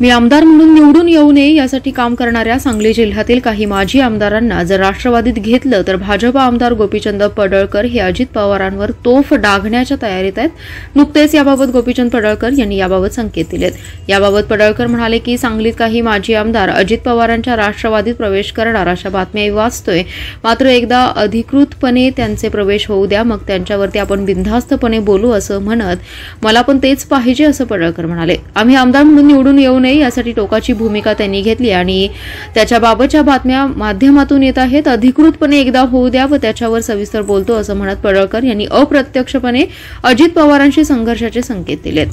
मी आमदार म्हणून निवडून येऊ नये यासाठी काम करणाऱ्या सांगली जिल्ह्यातील काही माजी आमदारांना जर राष्ट्रवादीत घेतलं तर भाजप आमदार गोपीचंद पडळकर हे अजित पवारांवर तोफ डागण्याच्या तयारीत आहेत. नुकतेच याबाबत गोपीचंद पडळकर यांनी याबाबत संकेत दिलेत. याबाबत पडळकर म्हणाले की सांगलीत काही माजी आमदार अजित पवारांच्या राष्ट्रवादीत प्रवेश करणार अशा बातम्या वाचतोय. मात्र एकदा अधिकृतपणे त्यांचे प्रवेश होऊ द्या, मग त्यांच्यावरती आपण बिनधास्तपणे बोलू असं म्हणत मला पण तेच पाहिजे असं पडळकर म्हणाले. आम्ही आमदार म्हणून निवडून येऊ नये यासाठी टोकाची भूमिका त्यांनी घेतली आणि त्याच्याबाबतच्या बातम्या माध्यमातून येत आहेत. अधिकृतपणे एकदा होऊ द्या व त्याच्यावर सविस्तर बोलतो असं म्हणत पडळकर यांनी अप्रत्यक्षपणे अजित पवारांशी संघर्षाचे संकेत दिलेत.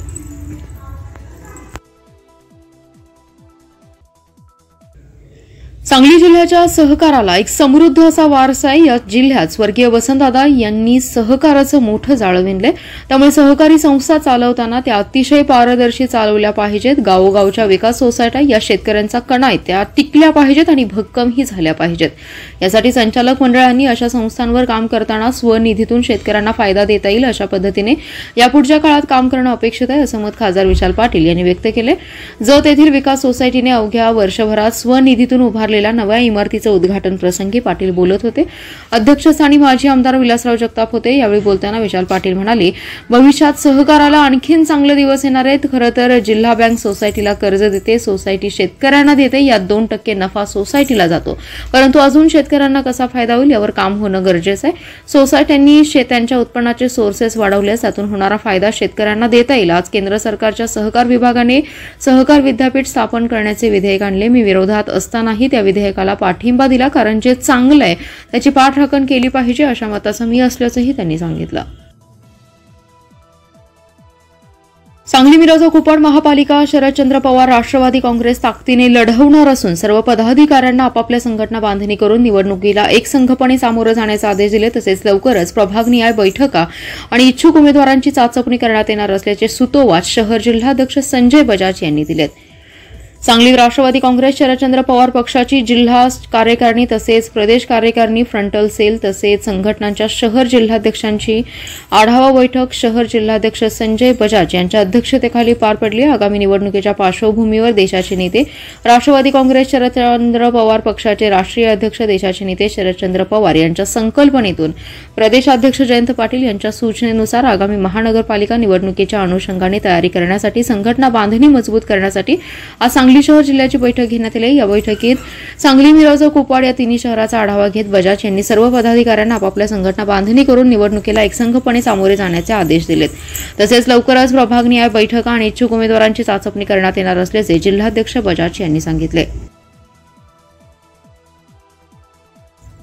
सांगली जिल्ह्याच्या सहकाराला एक समृद्ध असा वारसा आहे. या जिल्ह्यात स्वर्गीय वसंतदादा यांनी सहकाराचं मोठं जाळं विणलंय. त्यामुळे सहकारी संस्था चालवताना त्या अतिशय पारदर्शी चालवल्या पाहिजेत. गावोगावच्या विकास सोसायट्या या शेतकऱ्यांचा कणा आहे त्या टिकल्या पाहिजेत आणि भक्कमही झाल्या पाहिजेत. यासाठी संचालक मंडळांनी अशा संस्थांवर काम करताना स्वनिधीतून शेतकऱ्यांना फायदा देता येईल अशा पद्धतीने यापुढच्या काळात काम करणं अपेक्षित आहे असं मत खासदार विशाल पाटील यांनी व्यक्त केले. जत येथील विकास सोसायटीने अवघ्या वर्षभरात स्वनिधीतून उभारलेल्या नव्या इमारतीचं उद्घाटन प्रसंगी पाटील बोलत होते. अध्यक्षस्थानी माजी आमदार विलासराव जगताप होते. यावेळी बोलताना विशाल पाटील म्हणाले, भविष्यात सहकाराला आणखीन चांगले दिवस येणार आहेत. खरं तर जिल्हा बँक सोसायटीला कर्ज देते, सोसायटी शेतकऱ्यांना देते. यात 2% नफा सोसायटीला जातो, परंतु अजून शेतकऱ्यांना कसा फायदा होईल यावर काम होणं गरजेचं आहे. सोसायट्यांनी त्यांच्या उत्पन्नाचे सोर्सेस वाढवल्यास त्यातून होणारा फायदा शेतकऱ्यांना देता येईल. आज केंद्र सरकारच्या सहकार विभागाने सहकार विद्यापीठ स्थापन करण्याचे विधेयक आणले. मी विरोधात असतानाही त्या विधेयकाला पाठिंबा दिला, कारण जे चांगलं आहे त्याची पाठराखण केली पाहिजे अशा मताचं मी असल्याचंही त्यांनी सांगितलं. सांगली मिरज कुपवाड महापालिका शरदचंद्र पवार राष्ट्रवादी काँग्रेस ताकदीने लढवणार असून सर्व पदाधिकाऱ्यांना आपापल्या संघटना बांधणी करून निवडणुकीला एकसंघपणे सामोरं जाण्याचे आदेश दिले. तसेच लवकरच प्रभागनिहाय बैठका आणि इच्छुक उमेदवारांची चाचपणी करण्यात येणार असल्याचे सुतोवाच शहर जिल्हाध्यक्ष संजय बजाज यांनी दिलेत. सांगली राष्ट्रवादी काँग्रेस शरदचंद्र पवार पक्षाची जिल्हा कार्यकारिणी तसेच प्रदेश कार्यकारिणी फ्रंटल सेल तसेच संघटनांच्या शहर जिल्हाध्यक्षांची आढावा बैठक शहर जिल्हाध्यक्ष संजय बजाज यांच्या अध्यक्षतेखाली पार पडली. आगामी निवडणुकीच्या पार्श्वभूमीवर देशाचे नेते राष्ट्रवादी काँग्रेस शरदचंद्र पवार पक्षाचे राष्ट्रीय अध्यक्ष देशाचे नेते शरदचंद्र पवार यांच्या संकल्पनेतून प्रदेशाध्यक्ष जयंत पाटील यांच्या सूचनेनुसार आगामी महानगरपालिका निवडणुकीच्या अनुषंगाने तयारी करण्यासाठी संघटना बांधणी मजबूत करण्यासाठी आज सांगली शहर जिल्ह्याची बैठक घेण्यात आली. या बैठकीत सांगली मिरज कुपवाड या तिन्ही शहराचा आढावा घेत बजाज यांनी सर्व पदाधिकाऱ्यांना आपापल्या संघटना बांधणी करून निवडणुकीला एकसंघपणे सामोरे जाण्याचे आदेश दिलेत. तसेच लवकरच प्रभागनिहाय बैठका आणि इच्छुक उमेदवारांची चाचपणी करण्यात येणार असल्याचे जिल्हाध्यक्ष बजाज यांनी सांगितले.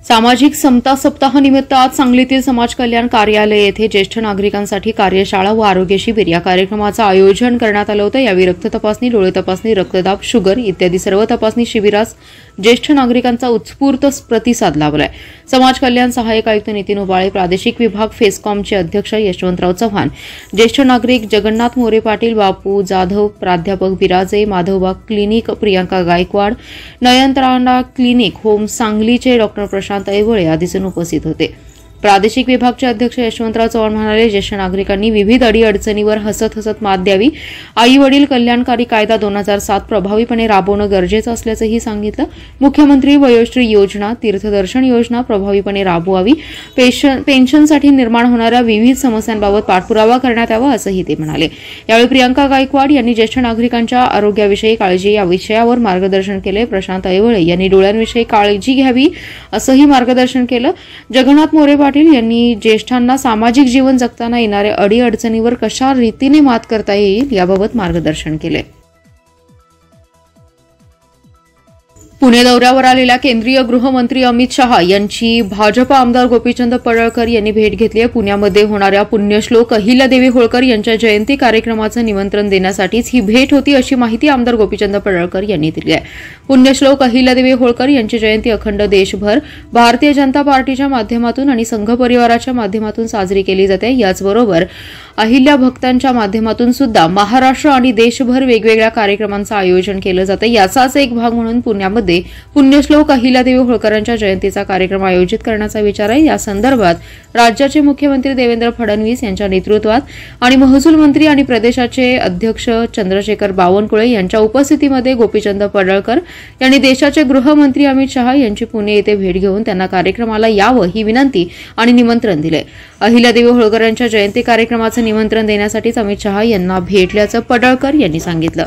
सामाजिक समता सप्ताहानिमित्त आज सांगलीतील समाज कल्याण कार्यालय येथे ज्येष्ठ नागरिकांसाठी कार्यशाळा व आरोग्य शिबिर या कार्यक्रमाचं आयोजन करण्यात आलं होतं. यावेळी रक्त तपासणी, डोळे तपासणी, रक्तदाब, शुगर इत्यादी सर्व तपासणी शिबिरास ज्येष्ठ नागरिकांचा उत्स्फूर्त प्रतिसाद लाभलाय. समाज कल्याण सहाय्यक आयुक्त नितीन उबाळे, प्रादेशिक विभाग फेस्कॉमचे अध्यक्ष यशवंतराव चव्हाण, ज्येष्ठ नागरिक जगन्नाथ मोरे पाटील, बापू जाधव, प्राध्यापक Biraje, Madhavbaug clinic Priyanka Gaikwad, Nayantara clinic home सांगलीचे डॉ प्रशांत ऐवळे आदी जण उपस्थित होते. प्रादेशिक विभागचे अध्यक्ष यशवंतराव चव्हाण म्हणाले, ज्येष्ठ नागरिकांनी विविध अडीअडचणीवर हसत हसत मात द्यावी. आई वडील कल्याणकारी कायदा 2007 प्रभावीपणे राबवणं गरजेचं असल्याचंही सांगितलं. मुख्यमंत्री वयोश्री योजना, तीर्थदर्शन योजना प्रभावीपणे राबवावी. पेन्शनसाठी निर्माण होणाऱ्या विविध समस्यांबाबत पाठपुरावा करण्यात यावा असंही ते म्हणाले. यावेळी प्रियांका गायकवाड यांनी ज्येष्ठ नागरिकांच्या आरोग्याविषयी काळजी या विषयावर मार्गदर्शन केले. प्रशांत ऐवळे यांनी डोळ्यांविषयी काळजी घ्यावी असंही मार्गदर्शन केलं. जगन्नाथ मोरे पाटील यांनी ज्येष्ठांना सामाजिक जीवन जगताना येणाऱ्या अडीअडचणीवर कशा रीतीने मात करता येईल याबाबत मार्गदर्शन केले. पुणे दौऱ्यावर आलेल्या केंद्रीय गृहमंत्री अमित शहा यांची भाजप आमदार गोपीचंद पडळकर यांनी भेट घेतली आहे. पुण्यामध्ये होणाऱ्या पुण्यश्लोक अहिल्यादेवी होळकर यांच्या जयंती कार्यक्रमाचं निमंत्रण देण्यासाठीच ही भेट होती अशी माहिती आमदार गोपीचंद पडळकर यांनी दिली आहे. पुण्यश्लोक अहिल्यादेवी होळकर यांची जयंती अखंड देशभर भारतीय जनता पार्टीच्या माध्यमातून आणि संघ परिवाराच्या माध्यमातून साजरी केली जाते. याचबरोबर अहिल्या भक्तांच्या माध्यमातून सुद्धा महाराष्ट्र आणि देशभर वेगवेगळ्या कार्यक्रमांचं आयोजन केलं जातं। याचाच एक भाग म्हणून पुण्यामध्ये पुण्यश्लोक अहिल्यादेवी होळकरांच्या जयंतीचा कार्यक्रम आयोजित करण्याचा विचार आहे। या संदर्भात राज्याचे मुख्यमंत्री देवेंद्र फडणवीस यांच्या नेतृत्वात आणि महसूल मंत्री आणि प्रदेशाचे अध्यक्ष चंद्रशेखर बावनकुळे यांच्या उपस्थितीमध्ये गोपीचंद पडळकर यांनी देशाचे गृहमंत्री अमित शहा यांची पुणे येथे भेट घेऊन त्यांना कार्यक्रमाला यावं ही विनंती आणि निमंत्रण दिले। अहिल्यादेवी होळकरांच्या जयंती कार्यक्रमाचं निमंत्रण देण्यासाठीच अमित शहा यांना भेटल्याचं पडळकर यांनी सांगितलं।